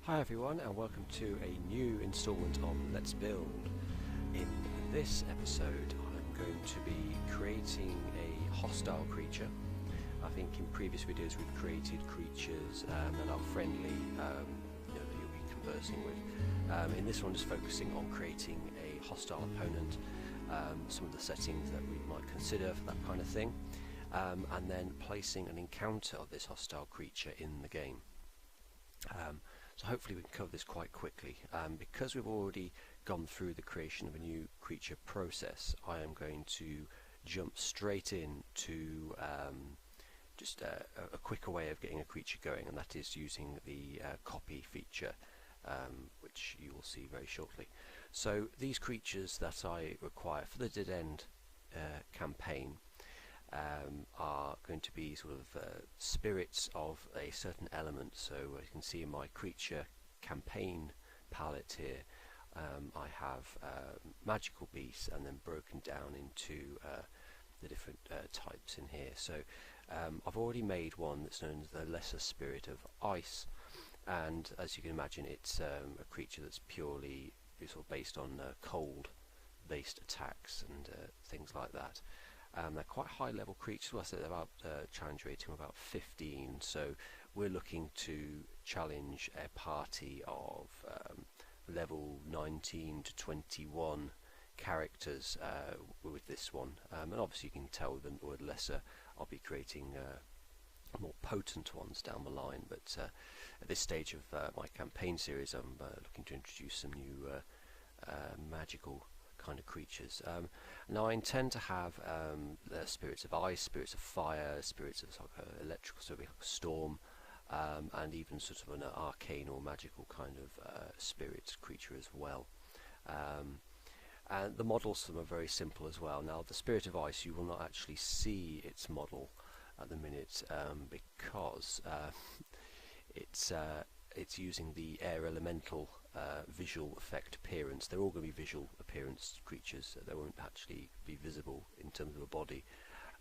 Hi everyone, and welcome to a new instalment of Let's Build. In this episode I'm going to be creating a hostile creature. I think in previous videos we've created creatures that are friendly, that you'll be conversing with. In this one, just focusing on creating a hostile opponent, some of the settings that we might consider for that kind of thing, and then placing an encounter of this hostile creature in the game. So hopefully we can cover this quite quickly. Because we've already gone through the creation of a new creature process, I am going to jump straight in to just a quicker way of getting a creature going, and that is using the copy feature, which you will see very shortly. So these creatures that I require for the Dead End campaign are going to be sort of spirits of a certain element. So as you can see in my creature campaign palette here, I have magical beasts and then broken down into the different types in here. So I've already made one that's known as the Lesser Spirit of Ice, and as you can imagine it's a creature that's purely sort of based on cold based attacks and things like that. They're quite high level creatures. Well, I said they're about challenge rating of about 15, so we're looking to challenge a party of level 19 to 21 characters with this one, and obviously you can tell with lesser I'll be creating more potent ones down the line, but at this stage of my campaign series I'm looking to introduce some new magical kind of creatures. Now I intend to have the spirits of ice, spirits of fire, spirits of like electrical, so it'll be like a storm, and even sort of an arcane or magical kind of spirit creature as well. And the models for them are very simple as well. Now the spirit of ice, you will not actually see its model at the minute because it's using the air elemental visual effect appearance. They're all going to be visual appearance creatures, so they won't actually be visible in terms of a body,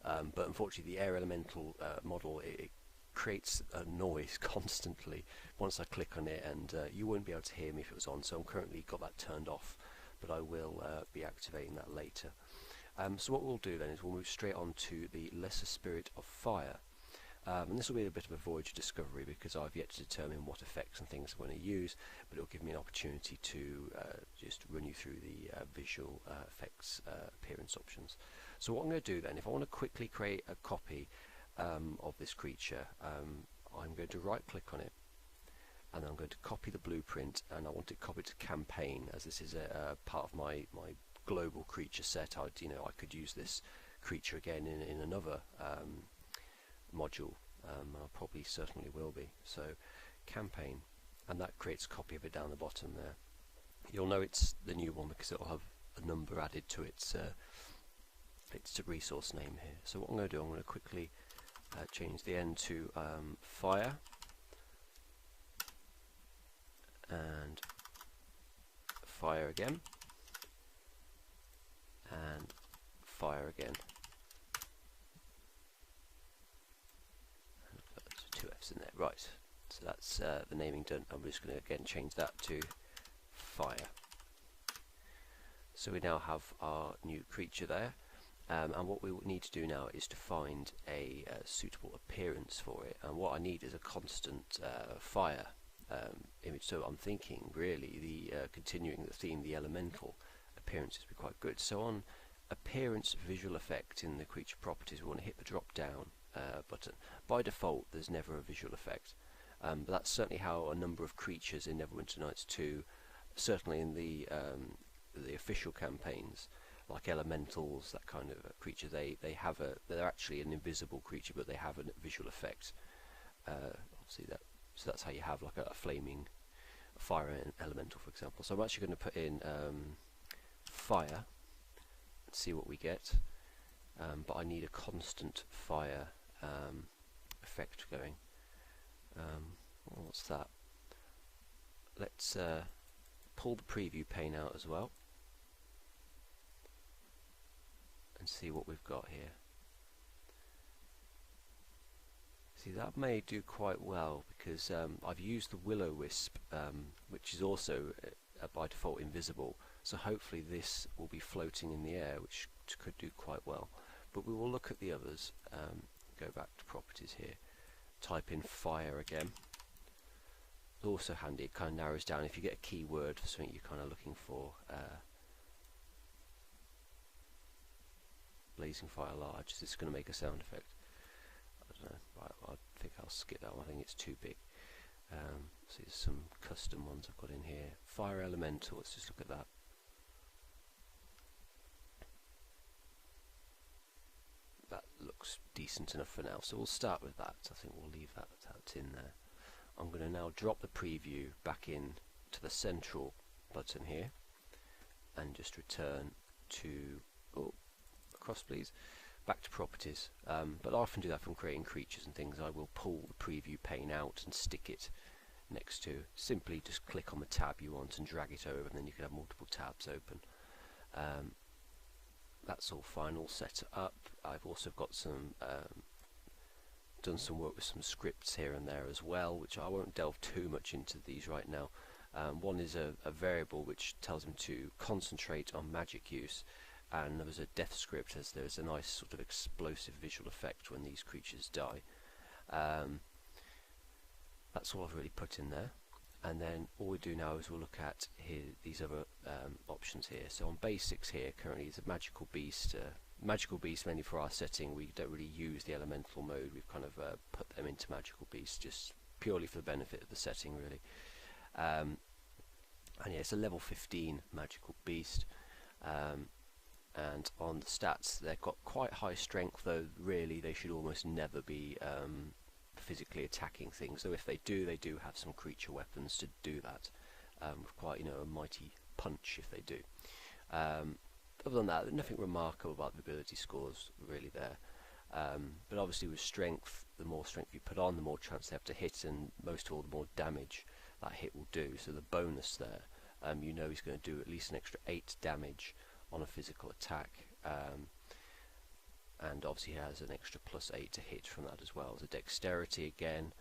but unfortunately the air elemental model, it creates a noise constantly once I click on it, and you won't be able to hear me if it was on, so I'm currently got that turned off, but I will be activating that later. So what we'll do then is we'll move straight on to the Lesser Spirit of Fire. And this will be a bit of a voyage of discovery because I've yet to determine what effects and things I'm going to use, but it will give me an opportunity to just run you through the visual effects appearance options. So what I'm going to do then, if I want to quickly create a copy of this creature, I'm going to right click on it, and I'm going to copy the blueprint, and I want it copied to campaign, as this is a part of my global creature set. I could use this creature again in another module, I probably certainly will be. So campaign, and that creates a copy of it down the bottom there. You'll know it's the new one because it'll have a number added to its resource name here. So what I'm going to do, I'm going to quickly change the end to fire and fire again and fire again. Two F's in there, right, so that's the naming done. I'm just going to again change that to fire. So we now have our new creature there, and what we need to do now is to find a suitable appearance for it, and what I need is a constant fire image. So I'm thinking really the continuing the theme, the elemental appearances would be quite good. So on appearance visual effect in the creature properties, we want to hit the drop down button. By default there's never a visual effect, but that's certainly how a number of creatures in Neverwinter Nights 2, certainly in the official campaigns, like elementals, that kind of creature, they're actually an invisible creature, but they have a visual effect. Obviously so that's how you have like a flaming fire elemental, for example. So I'm actually going to put in fire and see what we get, but I need a constant fire effect going. What's that? Let's pull the preview pane out as well and see what we've got here. So See, that may do quite well because I've used the Will-O-Wisp, which is also by default invisible, so hopefully this will be floating in the air, which could do quite well. But we will look at the others. Go back to properties here, type in fire again. It's also handy, it kind of narrows down if you get a keyword for something you're kind of looking for. Blazing fire large, is this going to make a sound effect? I don't know, right, I think I'll skip that one, I think it's too big. So there's some custom ones I've got in here. Fire elemental, let's just look at that. That looks decent enough for now, so we'll start with that. I think we'll leave that in there. I'm going to now drop the preview back in to the central button here and just return to, across please, back to properties. But I often do that from creating creatures and things. I will pull the preview pane out and stick it next to, simply just click on the tab you want and drag it over, and then you can have multiple tabs open. That's all fine, all set up. I've also got some done some work with some scripts here and there as well, which I won't delve too much into these right now. One is a variable which tells him to concentrate on magic use, and there was a death script as there's a nice sort of explosive visual effect when these creatures die. That's all I've really put in there. And then all we do now is we'll look at here these other options here. So on basics here currently is a magical beast. Magical beast mainly for our setting. We don't really use the elemental mode. We've kind of put them into magical beasts just purely for the benefit of the setting, really. And yeah, it's a level 15 magical beast. And on the stats, they've got quite high strength, though really they should almost never be physically attacking things. So if they do have some creature weapons to do that, with quite, a mighty punch if they do. Other than that, nothing remarkable about the ability scores really there. But obviously with strength, the more strength you put on, the more chance they have to hit, and most of all, the more damage that hit will do. So the bonus there, he's going to do at least an extra 8 damage on a physical attack. And obviously he has an extra +8 to hit from that as well. The dexterity again,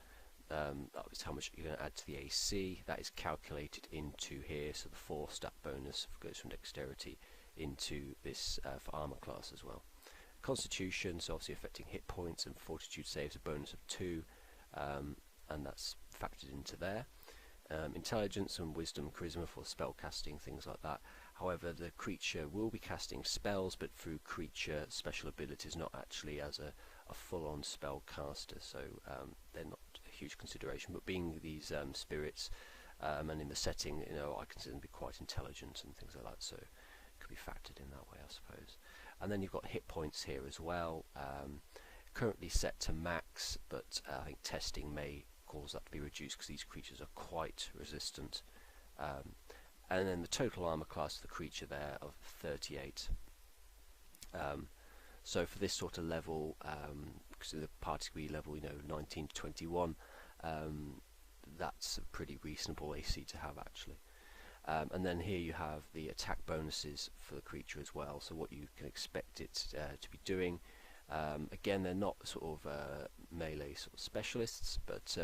that is how much you're going to add to the AC. That is calculated into here, so the 4 stat bonus goes from dexterity into this for armor class as well. Constitution, so obviously affecting hit points, and fortitude saves a bonus of 2, and that's factored into there. Intelligence and wisdom, charisma for spell casting, things like that. However, the creature will be casting spells, but through creature special abilities, not actually as a full-on spell caster, so they're not a huge consideration. But being these spirits, and in the setting, I consider them to be quite intelligent and things like that, so it could be factored in that way, I suppose. And then you've got hit points here as well, currently set to max, but I think testing may cause that to be reduced because these creatures are quite resistant. And then the total armor class of the creature there of 38. So for this sort of level, because the party we level 19 to 21, that's a pretty reasonable AC to have actually. And then here you have the attack bonuses for the creature as well, so what you can expect it to be doing. Again, they're not sort of melee sort of specialists, but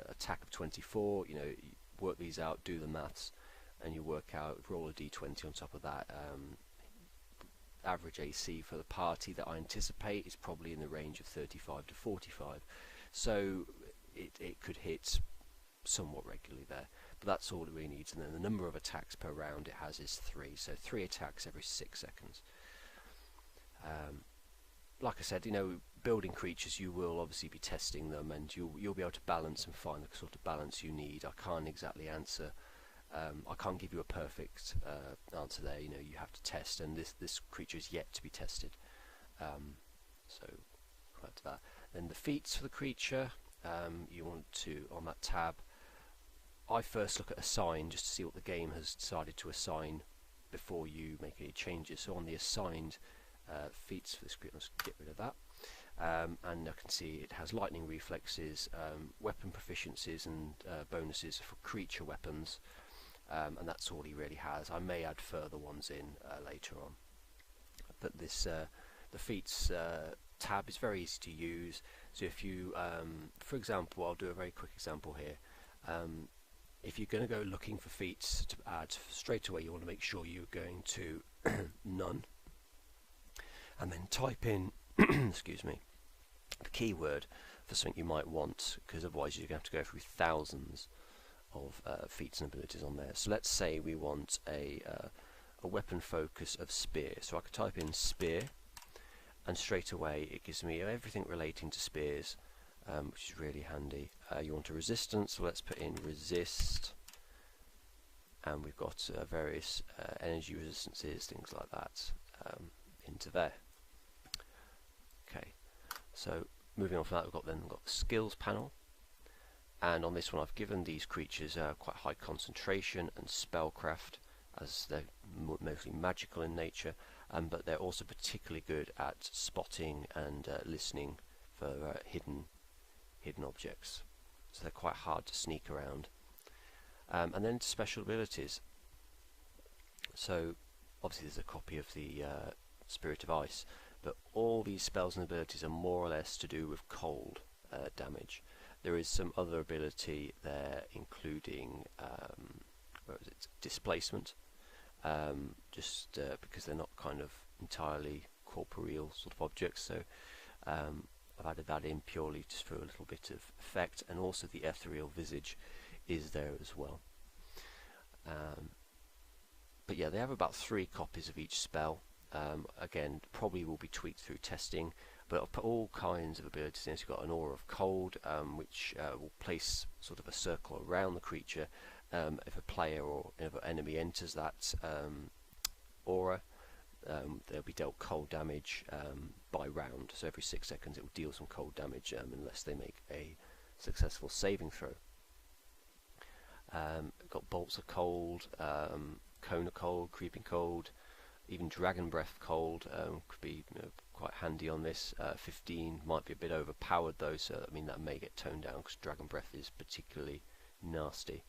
attack of 24, you work these out, do the maths, and you work out, roll a d20 on top of that. Average AC for the party that I anticipate is probably in the range of 35 to 45, so it could hit somewhat regularly there, but that's all it really needs. And then the number of attacks per round it has is 3, so 3 attacks every 6 seconds. Like I said, building creatures, you will obviously be testing them, and you'll be able to balance and find the sort of balance you need. I can't exactly answer. I can't give you a perfect answer there. You have to test, and this creature is yet to be tested. So back to that. Then the feats for the creature. You want to, on that tab, I first look at assign just to see what the game has decided to assign before you make any changes. So on the assigned feats for this creature, let's get rid of that. And I can see it has lightning reflexes, weapon proficiencies and bonuses for creature weapons, and that's all he really has. I may add further ones in later on, but this the feats tab is very easy to use. So if you, for example, I'll do a very quick example here. If you're going to go looking for feats to add straight away, you want to make sure you're going to none, and then type in excuse me, the keyword for something you might want, because otherwise you're going to have to go through thousands of feats and abilities on there. So let's say we want a weapon focus of spear. So I could type in spear, and straight away it gives me everything relating to spears, which is really handy. You want a resistance, so let's put in resist, and we've got various energy resistances, things like that, into there. Okay, so moving on from that, we've got the skills panel, and on this one I've given these creatures quite high concentration and spellcraft, as they're mostly magical in nature, but they're also particularly good at spotting and listening for hidden objects, so they're quite hard to sneak around. And then special abilities. So obviously there's a copy of the Spirit of Ice, but all these spells and abilities are more or less to do with cold damage. There is some other ability there, including displacement, just because they're not kind of entirely corporeal sort of objects. So I've added that in purely just for a little bit of effect, and also the ethereal visage is there as well. But yeah, they have about 3 copies of each spell. Again, probably will be tweaked through testing, but I'll put all kinds of abilities in. So you've got an aura of cold, which will place sort of a circle around the creature. If a player or if an enemy enters that aura, they'll be dealt cold damage by round. So every 6 seconds it will deal some cold damage unless they make a successful saving throw. Got bolts of cold, cone of cold, creeping cold, even dragon breath cold could be quite handy on this. 15 might be a bit overpowered though, so I mean that may get toned down because dragon breath is particularly nasty.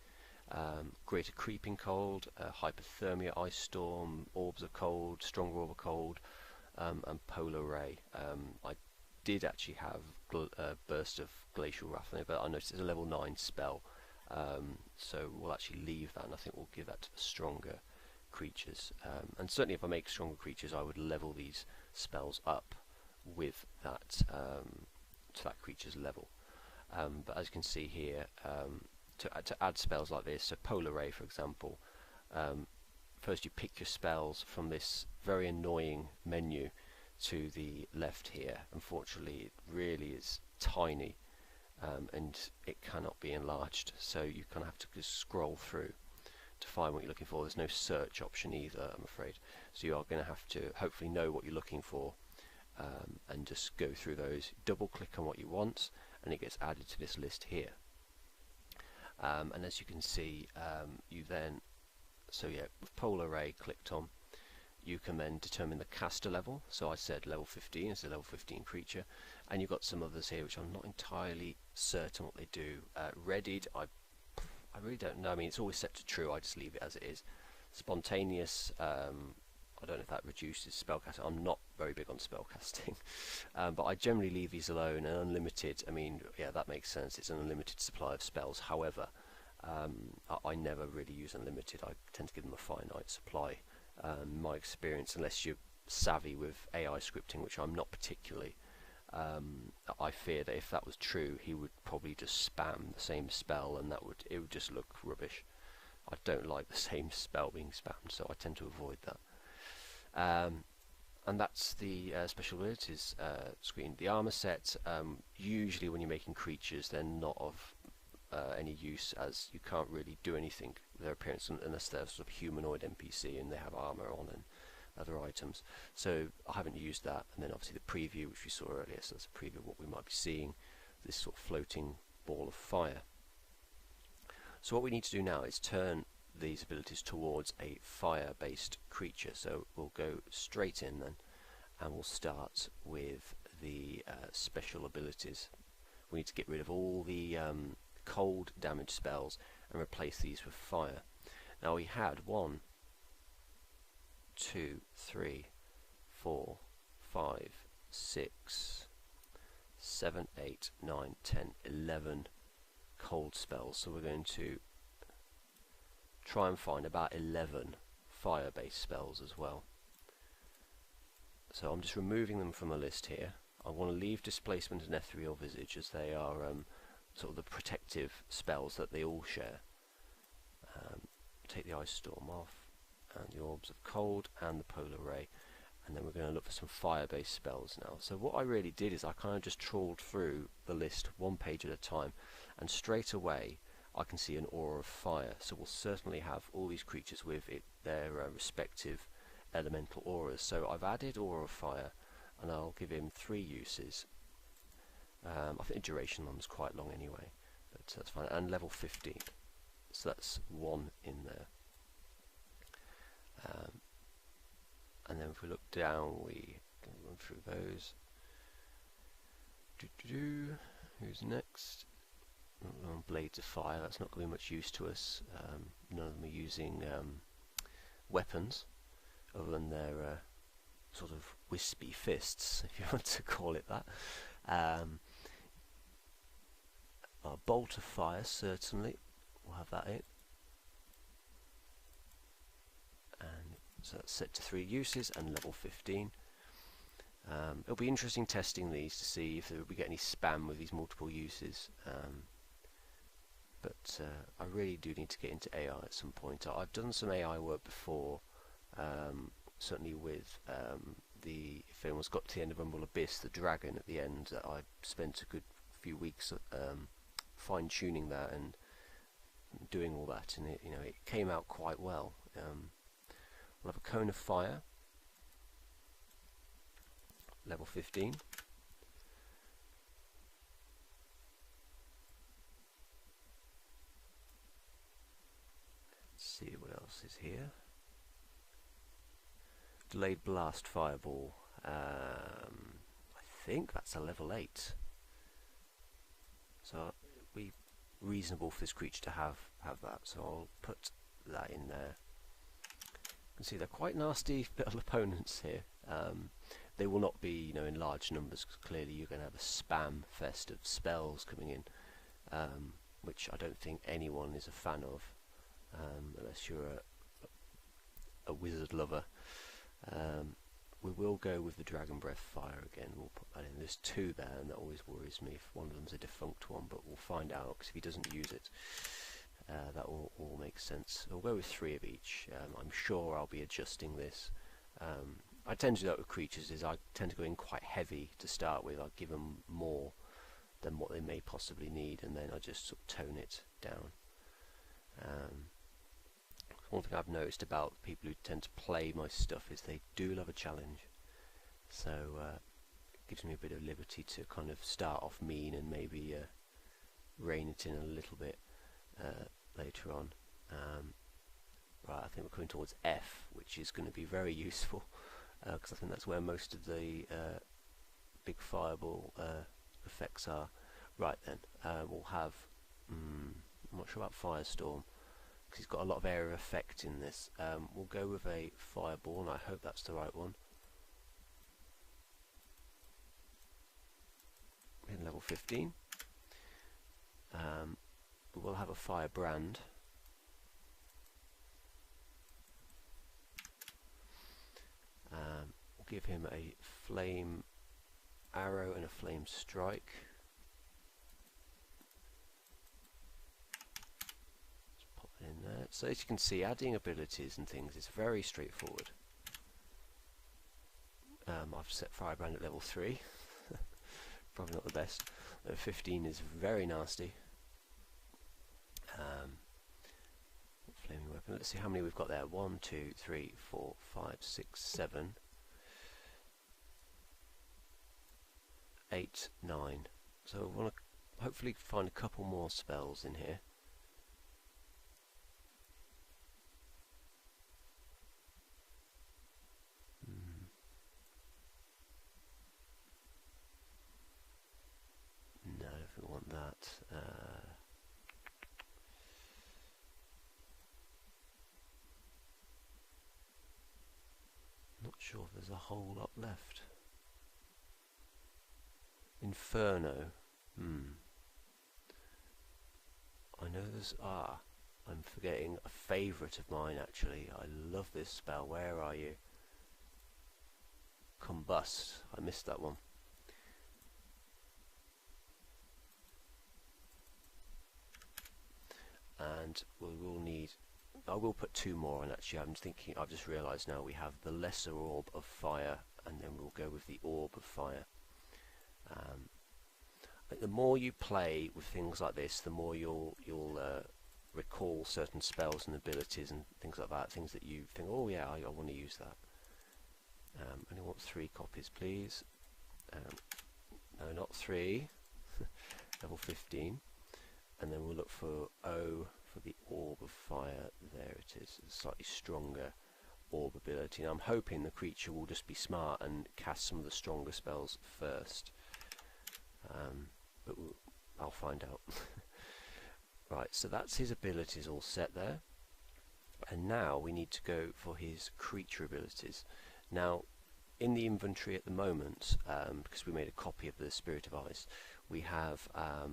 Greater creeping cold, hypothermia, ice storm, orbs of cold, strong orb of cold, and polar ray. I did actually have a burst of glacial wrath on it, but I noticed it's a level 9 spell, so we'll actually leave that, and I think we'll give that to the stronger creatures. And certainly if I make stronger creatures, I would level these spells up with that to that creature's level. But as you can see here, to add spells like this, so polar ray for example, first you pick your spells from this very annoying menu to the left here. Unfortunately it really is tiny, and it cannot be enlarged, so you kind of have to just scroll through to find what you're looking for. There's no search option either, I'm afraid, so you are going to have to hopefully know what you're looking for, and just go through those, double click on what you want, and it gets added to this list here. And as you can see, you then, so yeah, with polar ray clicked on, you can then determine the caster level. So I said level 15 is a level 15 creature, and you've got some others here which I'm not entirely certain what they do. Readied, I really don't know. I mean, it's always set to true, I just leave it as it is. Spontaneous, I don't know if that reduces spellcasting. I'm not very big on spellcasting, but I generally leave these alone. And unlimited, I mean, yeah, that makes sense. It's an unlimited supply of spells. However, I never really use unlimited. I tend to give them a finite supply. My experience, unless you're savvy with AI scripting, which I'm not particularly, I fear that if that was true, he would probably just spam the same spell, and it would just look rubbish. I don't like the same spell being spammed, so I tend to avoid that. And that's the special abilities screen. The armor set, usually when you're making creatures, they're not of any use, as you can't really do anything with their appearance unless they're sort of humanoid NPC and they have armor on and other items. So I haven't used that. And then obviously the preview, which we saw earlier, so that's a preview of what we might be seeing, this sort of floating ball of fire. So what we need to do now is turn these abilities towards a fire-based creature. So we'll go straight in then, and we'll start with the special abilities. We need to get rid of all the cold damage spells and replace these with fire. Now we had 1, 2, 3, 4, 5, 6, 7, 8, 9, 10, 11 cold spells. So we're going to try and find about 11 fire-based spells as well. So I'm just removing them from the list here. I want to leave Displacement and Ethereal Visage as they are sort of the protective spells that they all share. Take the Ice Storm off, and the Orbs of Cold, and the Polar Ray. And then we're going to look for some fire-based spells now. So what I really did is I kind of just trawled through the list one page at a time, and straight away I can see an Aura of Fire. So we'll certainly have all these creatures with their respective elemental auras. So I've added Aura of Fire, and I'll give him 3 uses. I think the duration on is quite long anyway, but that's fine. And level 15, so that's 1 in there. And then if we look down, we can run through those. Who's next? Blades of Fire, that's not going to be much use to us. None of them are using weapons, other than their sort of wispy fists, if you want to call it that. Our Bolt of Fire, certainly, we'll have that in. And so that's set to 3 uses and level 15. It'll be interesting testing these to see if we get any spam with these multiple uses. But I really do need to get into AI at some point. I've done some AI work before, certainly with if anyone's got to the end of Rumble Abyss, the dragon at the end, that I spent a good few weeks fine-tuning that and doing all that, and it came out quite well. We'll have a Cone of Fire, level 15. Let's see what else is here. Delayed Blast Fireball. I think that's a level 8. So it'd be reasonable for this creature to have that. So I'll put that in there. You can see they're quite nasty little opponents here. They will not be, in large numbers, because clearly you're going to have a spam fest of spells coming in, which I don't think anyone is a fan of, unless you're a wizard lover. We will go with the Dragon Breath Fire again. We'll put that in. There's 2 there, and that always worries me if one of them's a defunct one, but we'll find out, because if he doesn't use it, that will all make sense. We'll go with 3 of each. I'm sure I'll be adjusting this. I tend to do that with creatures, is I tend to go in quite heavy to start with. I give them more than what they may possibly need, and then I just sort of tone it down. One thing I've noticed about people who tend to play my stuff is they do love a challenge, so it gives me a bit of liberty to kind of start off mean and maybe rein it in a little bit later on. Right, I think we're coming towards F, which is going to be very useful, because I think that's where most of the big fireball effects are. Right then, we'll have, I'm not sure about Firestorm, because he's got a lot of area effect in this. We'll go with a Fireball, and I hope that's the right one. In level 15. We will have a Firebrand. We'll give him a Flame Arrow and a Flame Strike. In there. So as you can see, adding abilities and things is very straightforward. I've set Firebrand at level 3. Probably not the best. Level 15 is very nasty. Flaming weapon. Let's see how many we've got there. 1, 2, 3, 4, 5, 6, 7, 8, 9. So we want to hopefully find a couple more spells in here. No, I don't think we want that. Not sure if there's a whole lot left. Inferno. I know there's... I'm forgetting a favourite of mine actually. I love this spell. Where are you? Combust. I missed that one. And we will need... I will put 2 more on actually. I'm thinking, I've just realised now we have the lesser orb of fire, and then we'll go with the orb of fire. The more you play with things like this, the more you'll recall certain spells and abilities and things like that, things that you think, oh yeah, I want to use that. I only want 3 copies please. No, not 3. Level 15. And then we'll look for O for the orb of fire. There it is, a slightly stronger orb ability. And I'm hoping the creature will just be smart and cast some of the stronger spells first. But I'll find out. Right, so that's his abilities all set there. And now we need to go for his creature abilities. Now, in the inventory at the moment, because we made a copy of the Spirit of Ice, we have a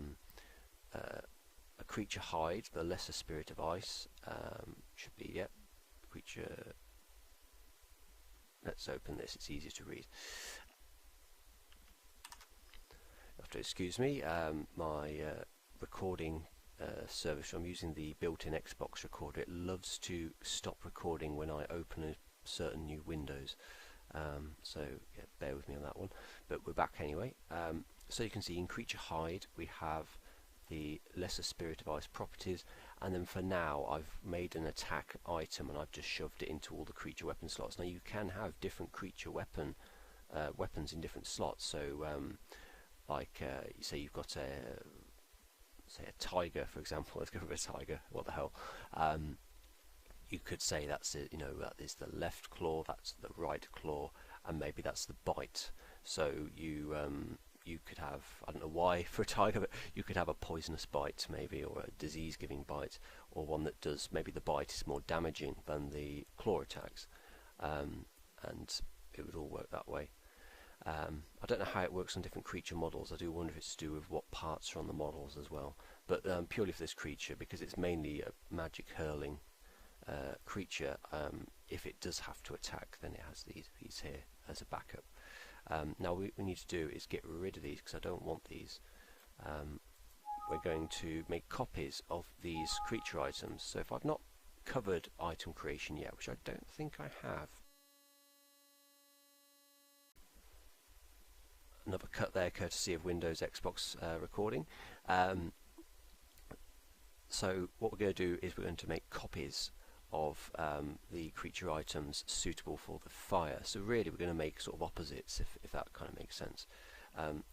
creature hide, the lesser Spirit of Ice, should be, yep, creature. Let's open this, it's easier to read. You have to excuse me, my recording service, I'm using the built-in Xbox recorder. It loves to stop recording when I open certain new windows, so yeah, bear with me on that one, but we're back anyway. So you can see in creature hide we have the lesser Spirit of Ice properties, and then for now I've made an attack item and I've just shoved it into all the creature weapon slots. Now you can have different creature weapons in different slots, so like say you've got a tiger, for example. Let's go with a tiger. What the hell? You could say that's it, you know, that is the left claw, that's the right claw, and maybe that's the bite. So you could have, I don't know why for a tiger, but you could have a poisonous bite maybe, or a disease-giving bite, or one that does, maybe the bite is more damaging than the claw attacks, and it would all work that way. I don't know how it works on different creature models. I do wonder if it's to do with what parts are on the models as well. But purely for this creature, because it's mainly a magic hurling creature, if it does have to attack, then it has these here as a backup. Now what we need to do is get rid of these, because I don't want these. We're going to make copies of these creature items. So if I've not covered item creation yet, which I don't think I have, another cut there courtesy of Windows Xbox recording. So what we're going to do is we're going to make copies of the creature items suitable for the fire. So really we're going to make sort of opposites, if that kind of makes sense.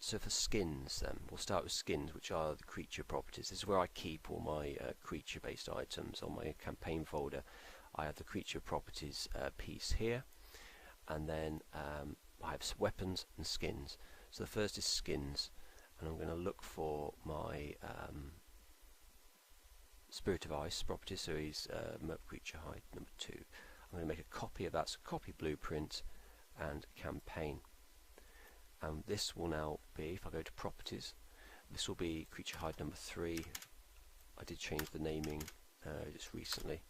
So for skins then, we'll start with skins, which are the creature properties. This is where I keep all my creature based items. On my campaign folder I have the creature properties piece here, and then I have weapons and skins. So the first is skins, and I'm going to look for my Spirit of Ice property, so he's Merp creature hide number 2. I'm going to make a copy of that, so copy blueprint and campaign. And this will now be, if I go to properties, this will be creature hide number 3. I did change the naming just recently,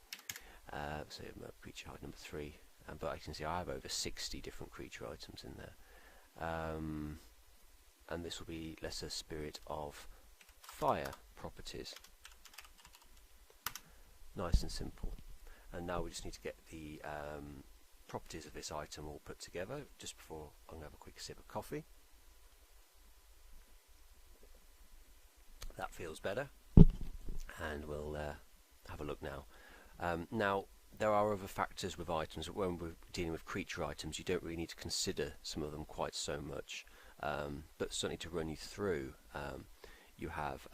so Merp creature hide number 3. But I can see I have over 60 different creature items in there. And this will be lesser Spirit of Fire properties. Nice and simple. And now we just need to get the properties of this item all put together. Just before, I'm going to have a quick sip of coffee. That feels better. And we'll have a look now. Now, there are other factors with items. When we're dealing with creature items, you don't really need to consider some of them quite so much. But certainly to run you through, you have,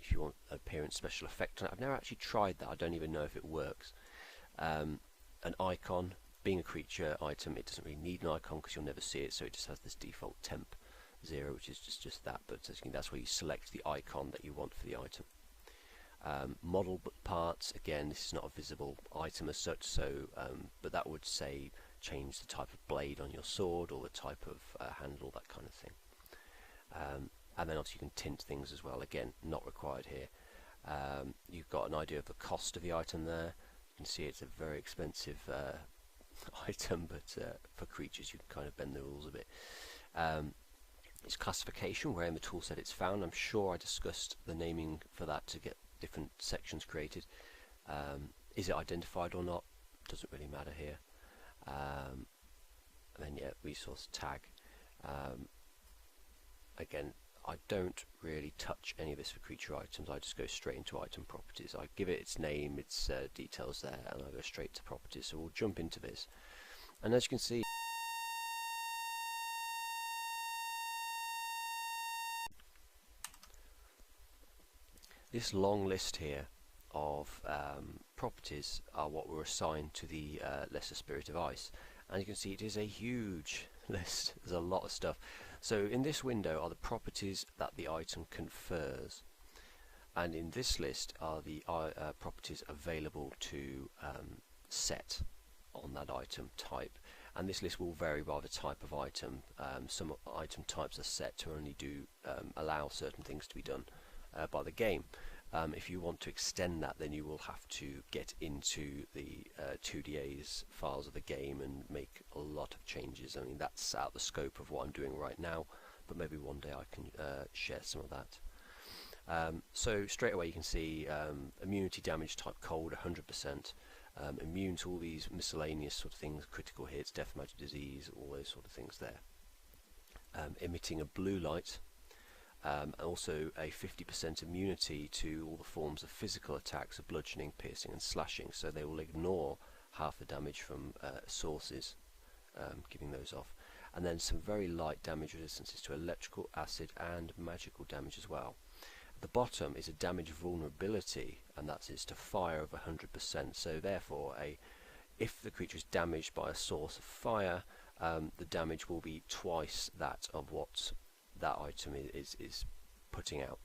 if you want appearance special effect, I've never actually tried that, I don't even know if it works. An icon, being a creature item, it doesn't really need an icon because you'll never see it, so it just has this default temp 0, which is just that, but that's where you select the icon that you want for the item. Model parts, again, this is not a visible item as such, so but that would say change the type of blade on your sword or the type of handle, that kind of thing. and then obviously you can tint things as well, again not required here. You've got an idea of the cost of the item there. You can see it's a very expensive item, but for creatures you can kind of bend the rules a bit. Its classification, where in the toolset it's found. I'm sure I discussed the naming for that to get different sections created. Is it identified or not? Doesn't really matter here. And then yeah, resource tag. Again, I don't really touch any of this for creature items. I just go straight into item properties. I give it its name, its details there, and I go straight to properties. So we'll jump into this, and as you can see, this long list here of properties are what were assigned to the Lesser Spirit of Ice, and you can see it is a huge list. There's a lot of stuff. So in this window are the properties that the item confers, and in this list are the properties available to set on that item type, and this list will vary by the type of item. Some item types are set to only do allow certain things to be done by the game. If you want to extend that, then you will have to get into the 2DA's files of the game and make a lot of changes. I mean, that's out the scope of what I'm doing right now, but maybe one day I can share some of that. So straight away you can see immunity damage type cold, 100%. Immune to all these miscellaneous sort of things, critical hits, death, magic, disease, all those sort of things there. Emitting a blue light. Also a 50% immunity to all the forms of physical attacks of bludgeoning, piercing and slashing, so they will ignore half the damage from sources, giving those off. And then some very light damage resistances to electrical, acid and magical damage as well. At the bottom is a damage vulnerability, and that is to fire of 100%, so therefore if the creature is damaged by a source of fire, the damage will be twice that of what that item is putting out.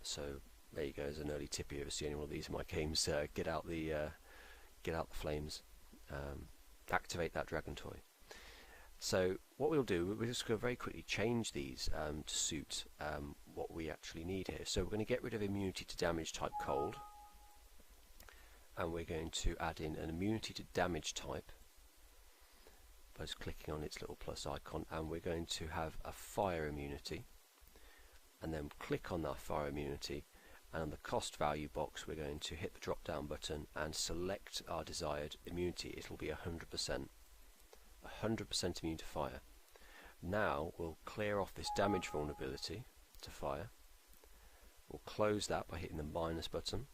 So there you go, as an early tip. If you ever see any one of these in my games, get out the flames, activate that dragon toy. So what we'll do, we're just going to very quickly change these to suit what we actually need here. So we're going to get rid of immunity to damage type cold, and we're going to add in an immunity to damage type by just clicking on its little plus icon, and we're going to have a fire immunity, and then click on that fire immunity, and on the cost value box we're going to hit the drop down button and select our desired immunity. It'll be 100% immune to fire. Now we'll clear off this damage vulnerability to fire. We'll close that by hitting the minus button,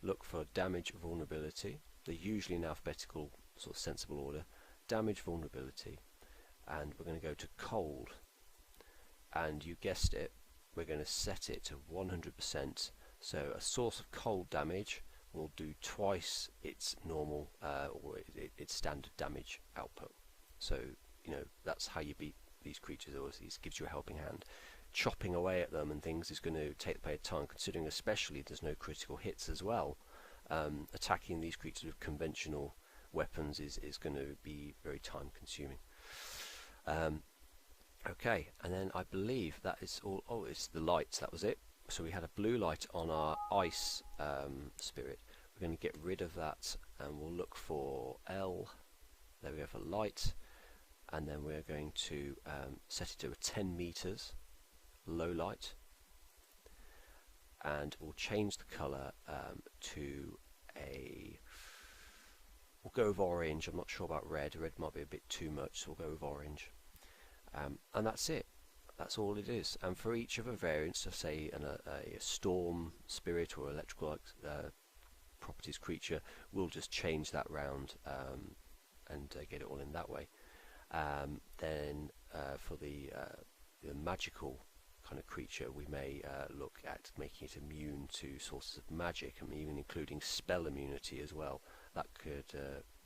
look for damage vulnerability. They're usually in alphabetical sort of sensible order. Damage vulnerability, and we're going to go to cold, and you guessed it, we're going to set it to 100%. So a source of cold damage will do twice its normal or its standard damage output. So you know, that's how you beat these creatures. Always gives you a helping hand. Chopping away at them and things is going to take the play of time, considering especially there's no critical hits as well. Attacking these creatures with conventional weapons is going to be very time consuming. Okay, and then I believe that is all. Oh, it's the lights, that was it. So we had a blue light on our ice spirit. We're going to get rid of that, and we'll look for L. There we go for light, and then we're going to set it to a 10 meters low light, and we'll change the color to a, we'll go with orange. I'm not sure about red. Red might be a bit too much, so we'll go with orange. And that's it. That's all it is. And for each of the variants, so say a storm spirit or electrical properties creature, we'll just change that round and get it all in that way. Then for the magical kind of creature, we may look at making it immune to sources of magic, and even including spell immunity as well. That could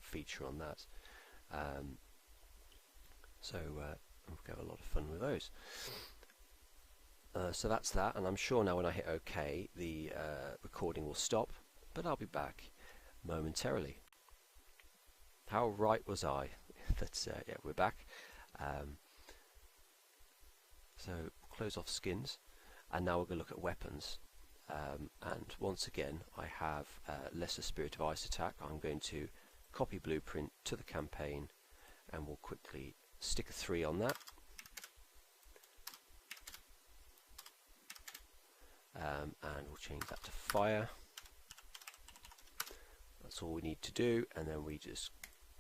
feature on that. So we'll have a lot of fun with those. So that's that, and I'm sure now when I hit OK the recording will stop, but I'll be back momentarily. How right was I? That's yeah, we're back. So close off skins, and now we're going to look at weapons. And once again, I have Lesser Spirit of Ice attack. I'm going to copy blueprint to the campaign, and we'll quickly stick a 3 on that. And we'll change that to fire. That's all we need to do, and then we just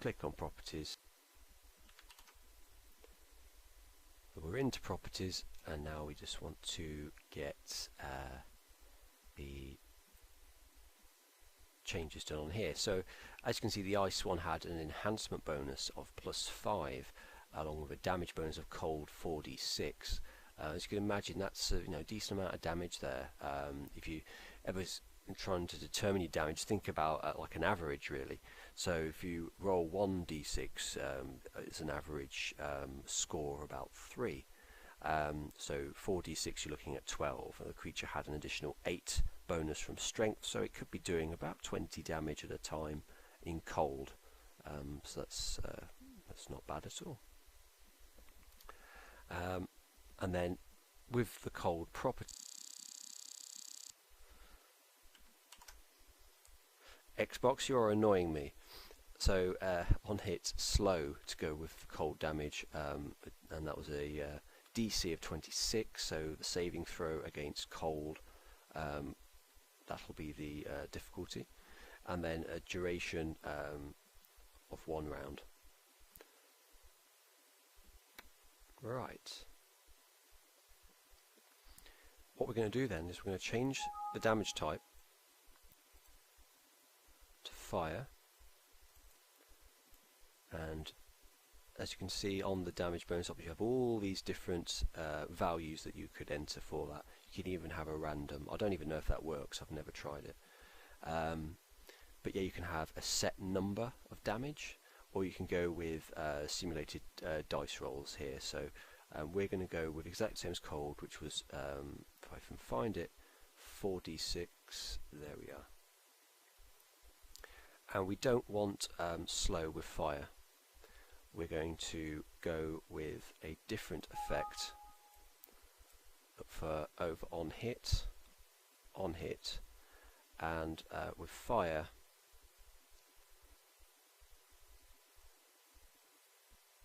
click on properties. We're into properties, and now we just want to get the changes done on here. So as you can see, the ice one had an enhancement bonus of +5 along with a damage bonus of cold 4d6. As you can imagine, that's a decent amount of damage there. If you ever trying to determine your damage, think about like an average really. So if you roll 1d6, it's an average score of about 3. So 4d6 you're looking at 12, and the creature had an additional 8 bonus from strength, so it could be doing about 20 damage at a time in cold. So that's not bad at all. And then with the cold property, Xbox, you're annoying me. So on hit, slow to go with the cold damage, and that was a DC of 26, so the saving throw against cold, that'll be the difficulty, and then a duration of 1 round. Right. What we're going to do then is we're going to change the damage type to fire, and as you can see on the damage bonus option, you have all these different values that you could enter for that. You can even have a random. I don't even know if that works, I've never tried it. But yeah, you can have a set number of damage, or you can go with simulated dice rolls here. So we're going to go with exact same as cold, which was, if I can find it, 4d6. There we are. And we don't want slow with fire. We're going to go with a different effect for over on hit, and with fire,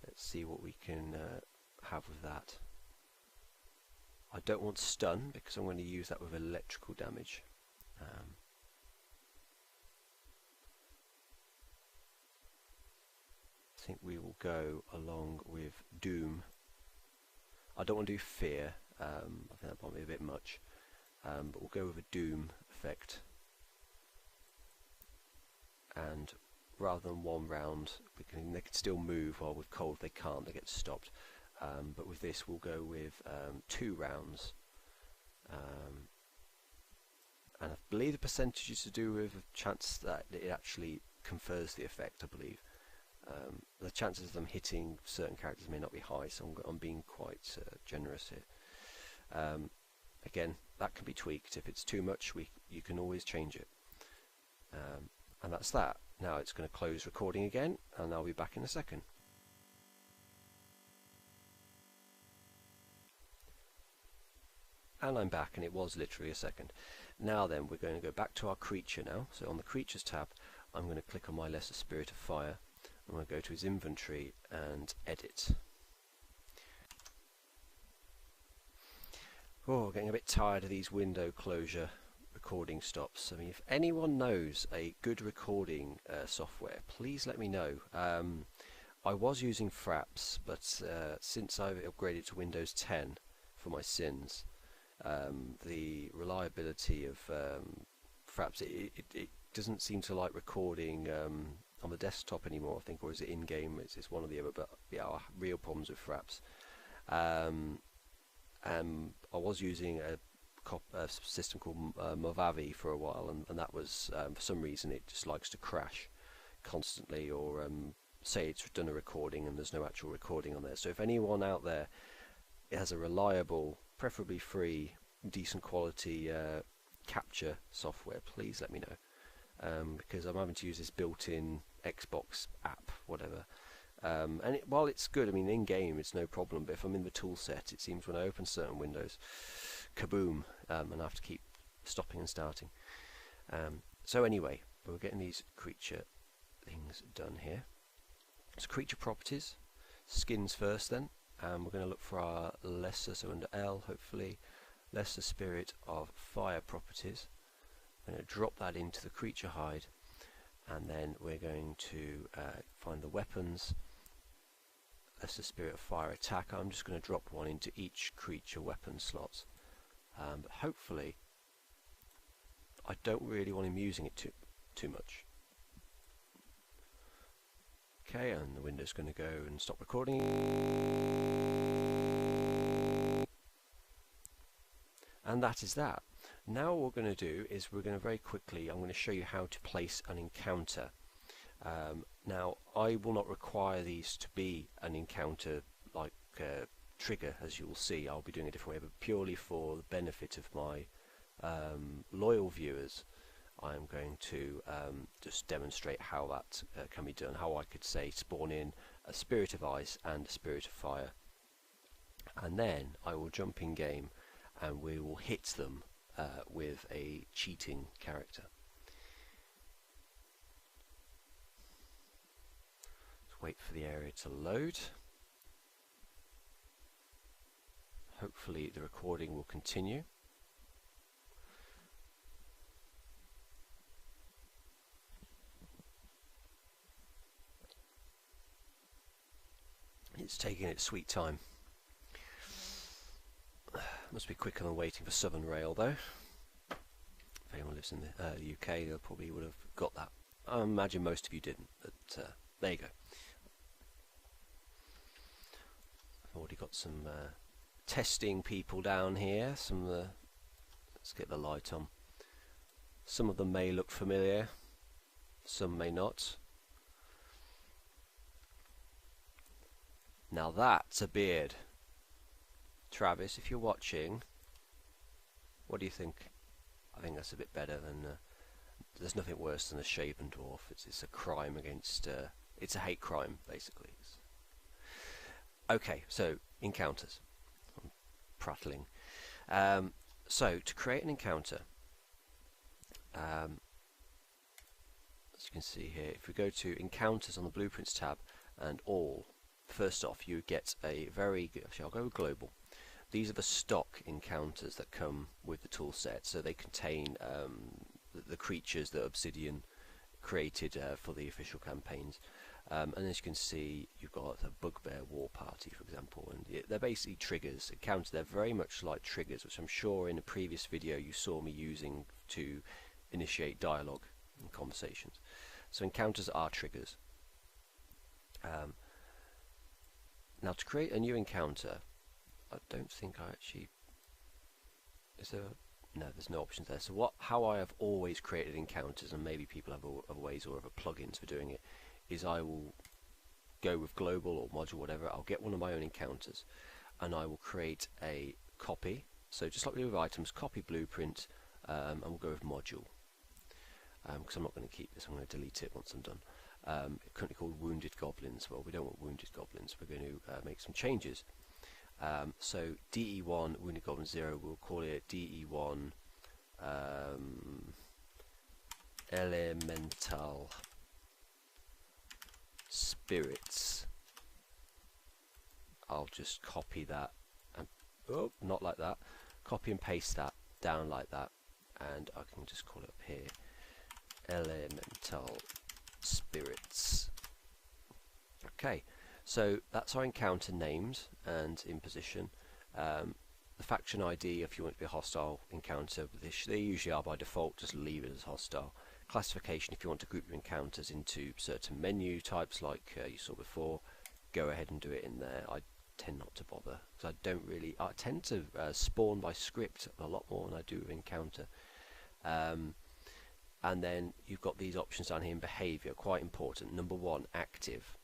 let's see what we can have with that. I don't want stun because I'm going to use that with electrical damage. I think we will go along with doom. I don't want to do fear, I think that might be a bit much, but we'll go with a doom effect, and rather than 1 round, they can still move, while with cold they can't, they get stopped. But with this we'll go with 2 rounds, and I believe the percentage is to do with a chance that it actually confers the effect, I believe. The chances of them hitting certain characters may not be high, so I'm being quite generous here. Again, that can be tweaked. If it's too much, you can always change it. And that's that. Now it's going to close recording again, and I'll be back in a second. And I'm back, and it was literally a second. Now then, we're going to go back to our creature now. So on the creatures tab, I'm going to click on my Lesser Spirit of Fire. I'm going to go to his inventory and edit. Oh, getting a bit tired of these window closure recording stops. I mean, if anyone knows a good recording software, please let me know. I was using Fraps, but since I've upgraded to Windows 10 for my sins, the reliability of Fraps, it doesn't seem to like recording on the desktop anymore, I think, or is it in-game? It's one or the other, but yeah, I have real problems with Fraps. I was using a system called Movavi for a while, and that was, for some reason, it just likes to crash constantly, or say it's done a recording and there's no actual recording on there. So if anyone out there has a reliable, preferably free, decent quality capture software, please let me know, because I'm having to use this built-in Xbox app, whatever, While it's good, I mean, in game it's no problem, but if I'm in the tool set, it seems when I open certain windows, kaboom, and I have to keep stopping and starting. So anyway, we're getting these creature things done here. So creature properties, skins first then, and we're going to look for our lesser, so under L hopefully, lesser spirit of fire properties. I'm going to drop that into the creature hide, and then we're going to find the weapons, lesser spirit of fire attack. I'm just going to drop one into each creature weapon slot, but hopefully I don't really want him using it too much. Okay, and the window's going to go and stop recording. And that is that. Now what we're going to do is we're going to very quickly, I'm going to show you how to place an encounter. Now I will not require these to be an encounter like trigger, as you will see. I'll be doing a different way, but purely for the benefit of my loyal viewers, I'm going to just demonstrate how that can be done, how I could say spawn in a spirit of ice and a spirit of fire, and then I will jump in game and we will hit them with a cheating character. Let's wait for the area to load. Hopefully the recording will continue. It's taking its sweet time. Must be quicker than waiting for Southern Rail though. If anyone lives in the UK, they probably would have got that. I imagine most of you didn't, but there you go. I've already got some testing people down here. Let's get the light on. Some of them may look familiar, some may not. Now that's a beard. Travis, if you're watching, what do you think? I think that's a bit better than... there's nothing worse than a shaven dwarf. It's a crime against... it's a hate crime, basically. Okay, so encounters. I'm prattling. So, to create an encounter, as you can see here, if we go to Encounters on the Blueprints tab and All, first off you get a very good... Actually, I'll go with Global. These are the stock encounters that come with the tool set, so they contain the creatures that Obsidian created for the official campaigns. And as you can see, you've got a Bugbear War Party, for example, and they're basically triggers. Encounters, they're very much like triggers, which I'm sure in a previous video you saw me using to initiate dialogue and conversations. So encounters are triggers. Now to create a new encounter, I don't think I actually... Is there... No, there's no options there. So how I have always created encounters, and maybe people have other ways or other plugins for doing it, is I will go with global or module, whatever. I'll get one of my own encounters, and I will create a copy. So just like we do with items, copy blueprint, and we'll go with module. Because I'm not going to keep this, I'm going to delete it once I'm done. Currently called Wounded Goblins. Well, we don't want Wounded Goblins. We're going to make some changes. So DE1 Wounded Goblin 0, we'll call it DE1 Elemental Spirits. I'll just copy that, and oh, not like that. Copy and paste that down like that, and I can just call it up here Elemental Spirits. Okay, so that's our encounter named and in position. The faction ID, if you want it to be a hostile encounter, they usually are by default, just leave it as hostile. Classification, if you want to group your encounters into certain menu types like you saw before, go ahead and do it in there. I tend not to bother, because I tend to spawn by script a lot more than I do with encounter. And then you've got these options down here in behaviour, quite important. Number 1, active.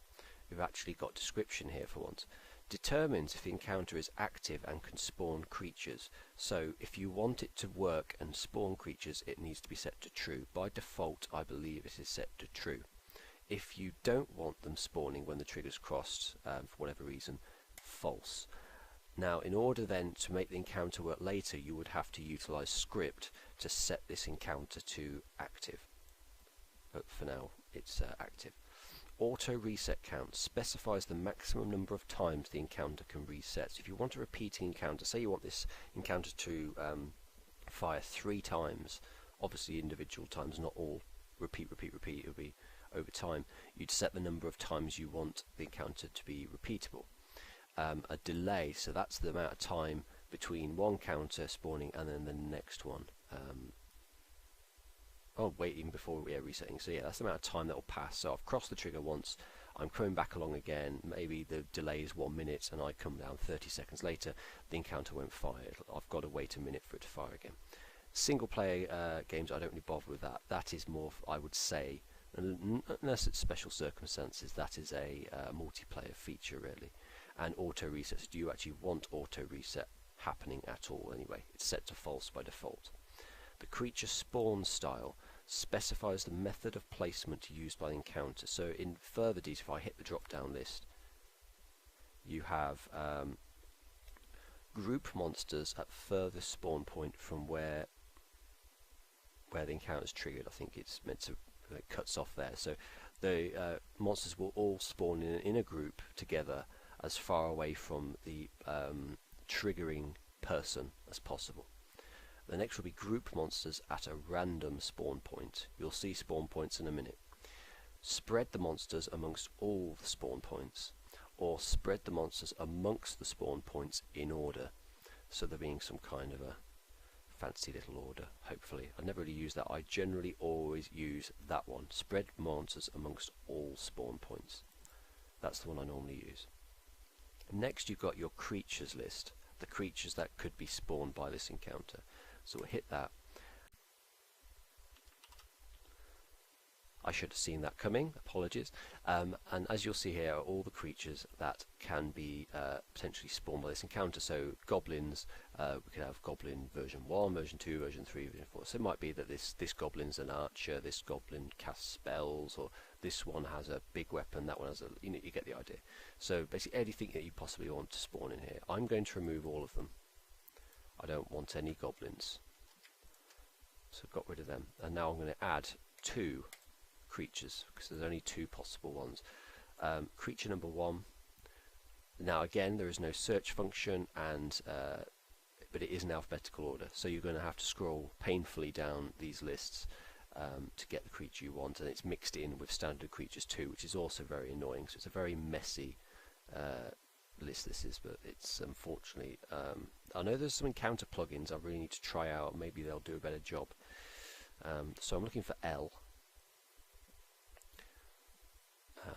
We've actually got description here for once. Determines if the encounter is active and can spawn creatures. So if you want it to work and spawn creatures, it needs to be set to true. By default, I believe it is set to true. If you don't want them spawning when the trigger's crossed, for whatever reason, false. Now, in order then to make the encounter work later, you would have to utilize script to set this encounter to active. But for now, it's active. Auto reset count specifies the maximum number of times the encounter can reset. So if you want a repeating encounter, say you want this encounter to fire 3 times, obviously individual times, not all repeat, it'll be over time, you'd set the number of times you want the encounter to be repeatable. A delay, so that's the amount of time between one counter spawning and then the next one. Waiting before resetting. So yeah, that's the amount of time that will pass. So I've crossed the trigger once, I'm coming back along again, maybe the delay is 1 minute and I come down 30 seconds later, the encounter won't fire. I've got to wait a minute for it to fire again. Single player games, I don't really bother with that. That is more, I would say, unless it's special circumstances, that is a multiplayer feature really. And auto resets, do you actually want auto reset happening at all anyway? It's set to false by default. The creature spawn style specifies the method of placement used by the encounter. So in further detail, if I hit the drop down list, you have group monsters at furthest spawn point from where the encounter is triggered. I think it's meant to, it cuts off there. So the monsters will all spawn in a group together as far away from the triggering person as possible. The next will be group monsters at a random spawn point. You'll see spawn points in a minute. Spread the monsters amongst all the spawn points, or spread the monsters amongst the spawn points in order. So there being some kind of a fancy little order, hopefully. I never really use that. I generally always use that one. Spread monsters amongst all spawn points. That's the one I normally use. Next you've got your creatures list, the creatures that could be spawned by this encounter. So we'll hit that. I should have seen that coming, apologies. And as you'll see here are all the creatures that can be potentially spawned by this encounter. So goblins, we could have goblin version 1, version 2, version 3, version 4. So it might be that this goblin's an archer, this goblin casts spells, or this one has a big weapon, that one has a, you get the idea. So basically anything that you possibly want to spawn in here. I'm going to remove all of them. I don't want any goblins. So I've got rid of them. And now I'm going to add 2 creatures, because there's only 2 possible ones. Creature number 1. Now again, there is no search function, and but it is in alphabetical order. So you're going to have to scroll painfully down these lists to get the creature you want, and it's mixed in with standard creatures too, which is also very annoying. So it's a very messy list this is, but it's unfortunately I know there's some encounter plugins I really need to try out. Maybe they'll do a better job. So I'm looking for L,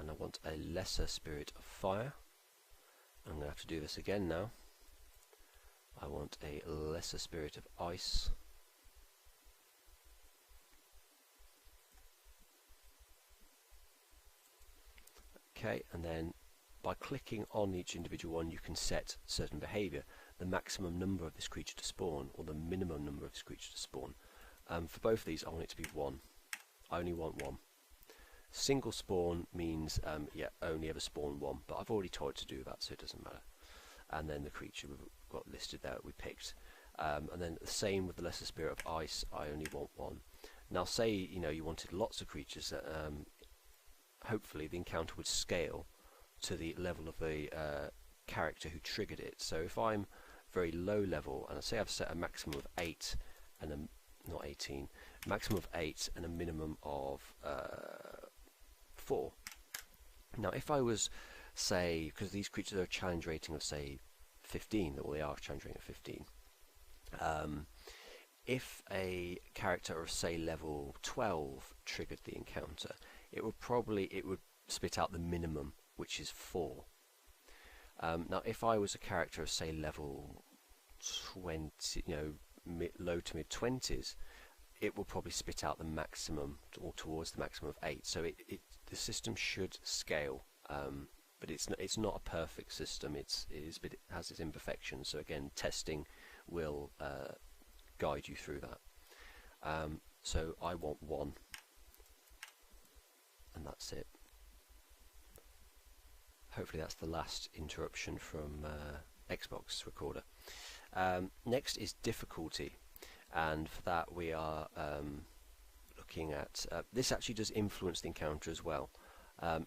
and I want a lesser spirit of fire. I'm going to have to do this again now. I want a lesser spirit of ice. Okay, and then by clicking on each individual one you can set certain behaviour, the maximum number of this creature to spawn or the minimum number of this creature to spawn. For both of these I want it to be 1. I only want 1. Single spawn means only ever spawn 1, but I've already told it to do that, so it doesn't matter. And then the creature we've got listed there that we picked. And then the same with the lesser spirit of ice, I only want 1. Now say you wanted lots of creatures that hopefully the encounter would scale to the level of the character who triggered it. So if I'm very low level, and I say I've set a maximum of 8 and a, not 18, maximum of 8 and a minimum of 4. Now if I was, say, because these creatures are a challenge rating of say 15, well they are a challenge rating of 15, if a character of say level 12 triggered the encounter, it would spit out the minimum, which is 4. Now if I was a character of say level 20, low to mid 20s, it will probably spit out the maximum or towards the maximum of 8. So the system should scale, but it's not a perfect system. It has its imperfections. So again, testing will guide you through that. So I want 1, and that's it. hopefully that's the last interruption from Xbox recorder. Next is difficulty, and for that we are looking at this actually does influence the encounter as well.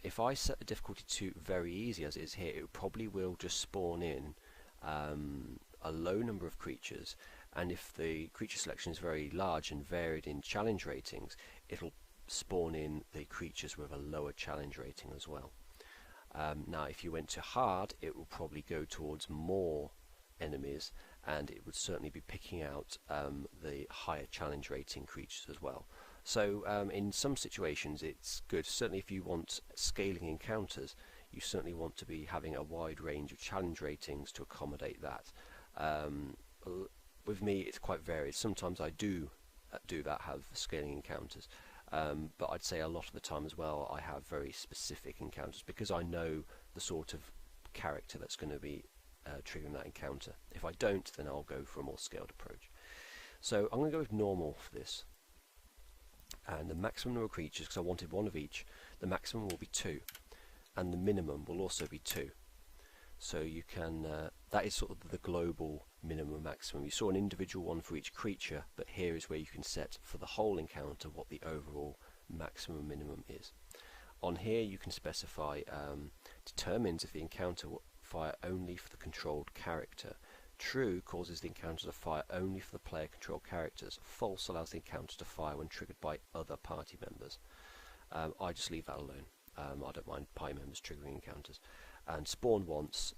If I set the difficulty to very easy as it is here, it probably will just spawn in a low number of creatures, and if the creature selection is very large and varied in challenge ratings, it'll spawn in the creatures with a lower challenge rating as well. Now if you went to hard, it will probably go towards more enemies, and it would certainly be picking out the higher challenge rating creatures as well. So in some situations it's good. Certainly if you want scaling encounters, you certainly want to be having a wide range of challenge ratings to accommodate that. With me it's quite varied. Sometimes I do that, have scaling encounters, but I'd say a lot of the time as well I have very specific encounters, because I know the sort of character that's going to be triggering that encounter. If I don't, then I'll go for a more scaled approach. So I'm going to go with normal for this, and the maximum number of creatures, because I wanted one of each, the maximum will be 2, and the minimum will also be 2. So you can that is sort of the global minimum and maximum. You saw an individual one for each creature, but here is where you can set for the whole encounter what the overall maximum minimum is. On here you can specify determines if the encounter will fire only for the controlled character. True causes the encounter to fire only for the player controlled characters. False allows the encounter to fire when triggered by other party members. I just leave that alone. I don't mind party members triggering encounters. And spawn once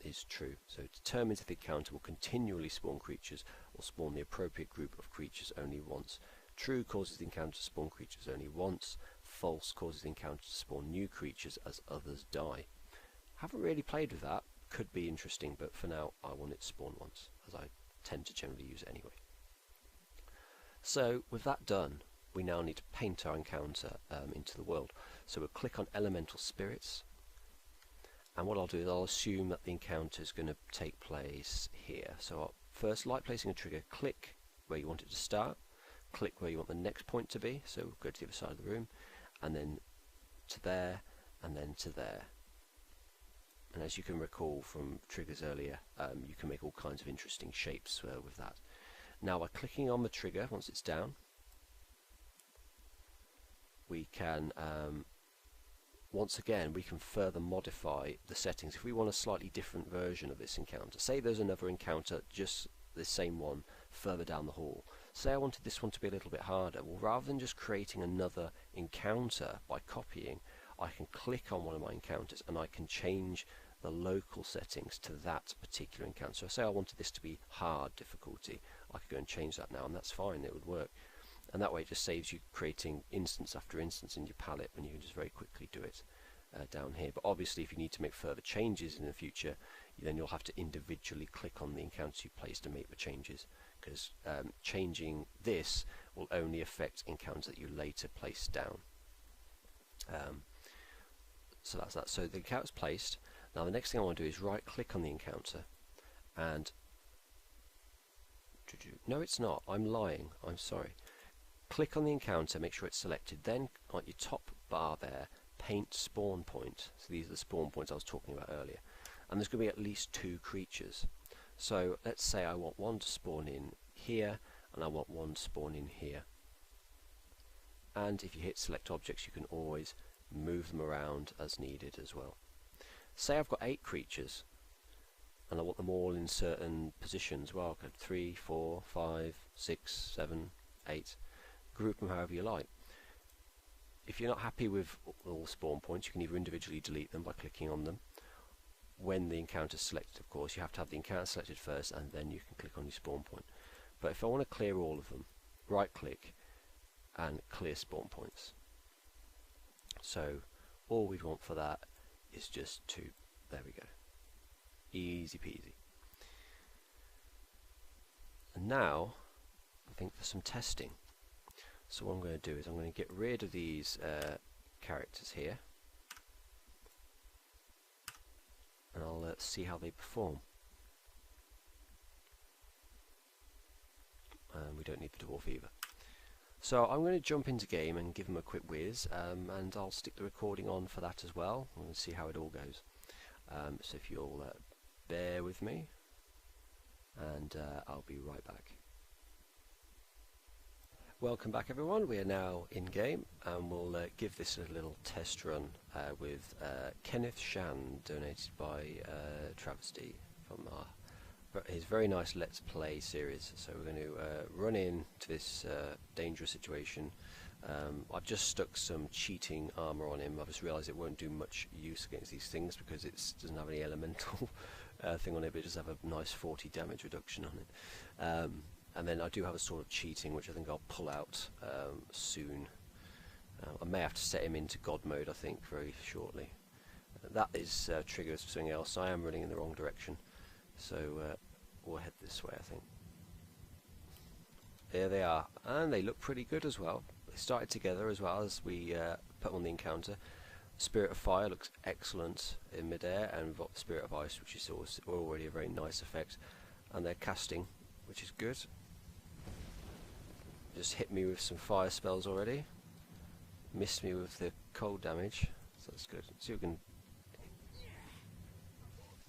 is true. So it determines if the encounter will continually spawn creatures or spawn the appropriate group of creatures only once. True causes the encounter to spawn creatures only once. False causes the encounter to spawn new creatures as others die. Haven't really played with that. Could be interesting, but for now I want it to spawn once, as I tend to generally use it anyway. So with that done, we now need to paint our encounter into the world. So we'll click on Elemental Spirits, and what I'll do is I'll assume that the encounter is going to take place here. So I'll first, like placing a trigger, click where you want it to start, click where you want the next point to be, so go to the other side of the room, and then to there, and then to there. And as you can recall from triggers earlier, you can make all kinds of interesting shapes with that. Now by clicking on the trigger, once it's down, we can once again we can further modify the settings. If we want a slightly different version of this encounter, say there's another encounter, just the same one, further down the hall. Say I wanted this one to be a little bit harder. Well, rather than just creating another encounter by copying, I can click on one of my encounters and I can change the local settings to that particular encounter. So say I wanted this to be hard difficulty, I could go and change that now, and that's fine, it would work. And that way it just saves you creating instance after instance in your palette, when you can just very quickly do it down here. But obviously if you need to make further changes in the future, then you'll have to individually click on the encounters you placed to make the changes, because changing this will only affect encounters that you later place down. So that's that. So the encounter's placed. Now the next thing I want to do is right click on the encounter and no, it's not, I'm lying, I'm sorry. Click on the encounter, make sure it's selected, then on your top bar there, paint spawn point. So these are the spawn points I was talking about earlier, and there's going to be at least 2 creatures. So let's say I want one to spawn in here and I want one to spawn in here. And if you hit select objects, you can always move them around as needed as well. Say I've got 8 creatures and I want them all in certain positions. Well, I could 3, 4, 5, 6, 7, 8. Group them however you like. If you're not happy with all spawn points, you can either individually delete them by clicking on them. When the encounter is selected, of course, you have to have the encounter selected first, and then you can click on your spawn point. But if I want to clear all of them, right click and clear spawn points. So all we'd want for that is just to, there we go, easy peasy. And now I think for some testing. So what I'm going to do is I'm going to get rid of these characters here, and I'll see how they perform. We don't need the dwarf either. So I'm going to jump into game and give them a quick whiz, and I'll stick the recording on for that as well. We'll see how it all goes. So if you'll bear with me, and I'll be right back. Welcome back everyone, we are now in game and we'll give this a little test run with Kenneth Shan, donated by Travesty from his very nice Let's Play series. So we're going to run into this dangerous situation. I've just stuck some cheating armour on him. I've just realised it won't do much use against these things because it doesn't have any elemental thing on it, but it does have a nice 40 damage reduction on it. And then I do have a sort of cheating which I think I'll pull out soon. I may have to set him into God mode, I think, very shortly. That is triggers for something else. I am running in the wrong direction, so we'll head this way, I think. There they are, and they look pretty good as well. They started together as well as we put them on the encounter. Spirit of Fire looks excellent in midair, and we've got Spirit of Ice, which is already a very nice effect. And they're casting, which is good. Just hit me with some fire spells already. Missed me with the cold damage, so that's good. See if we can.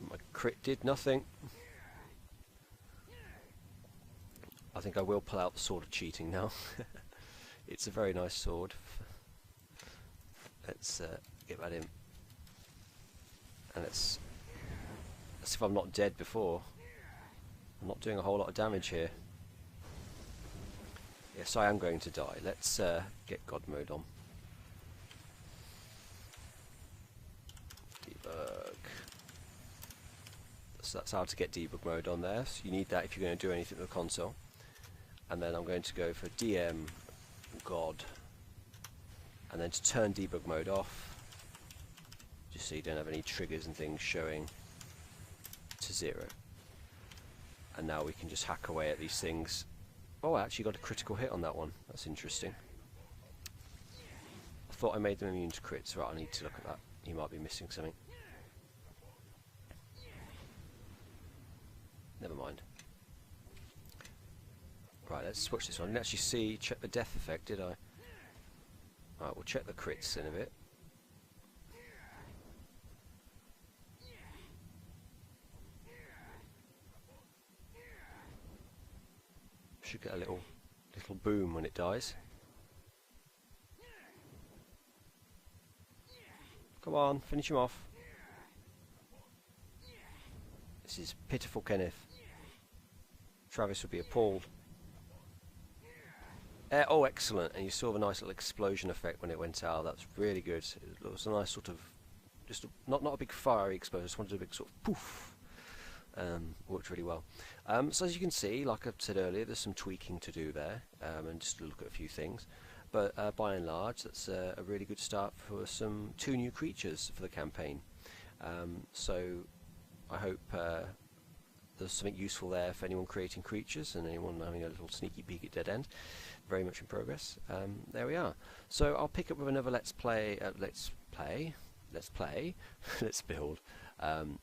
My crit did nothing. I think I will pull out the Sword of Cheating now. It's a very nice sword. Let's get that in. And let's see if I'm not dead before. I'm not doing a whole lot of damage here. Yes, I am going to die. Let's get God mode on. Debug. So that's how to get debug mode on there. So you need that if you're going to do anything with the console. And then I'm going to go for DM God. And then to turn debug mode off, just so you don't have any triggers and things showing, to 0. And now we can just hack away at these things. Oh, I actually got a critical hit on that one. That's interesting. I thought I made them immune to crits. Right, I need to look at that. He might be missing something. Never mind. Right, let's switch this on. I didn't actually check the death effect, did I? Right, we'll check the crits in a bit. Should get a little boom when it dies. Come on, finish him off. This is pitiful, Kenneth. Travis would be appalled. Oh, excellent! And you saw the nice little explosion effect when it went out. That's really good. It was a nice sort of, just not a big fiery explosion. Just wanted a big sort of poof. Worked really well. So as you can see, like I said earlier, there's some tweaking to do there, and just to look at a few things. But by and large, that's a really good start for some 2 new creatures for the campaign. So I hope there's something useful there for anyone creating creatures and anyone having a little sneaky peek at Dead End. Very much in progress. There we are. So I'll pick up with another Let's Build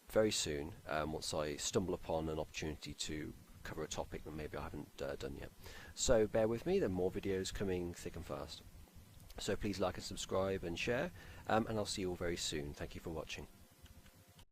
very soon, once I stumble upon an opportunity to cover a topic that maybe I haven't done yet. So bear with me, there are more videos coming thick and fast. So please like and subscribe and share, and I'll see you all very soon. Thank you for watching.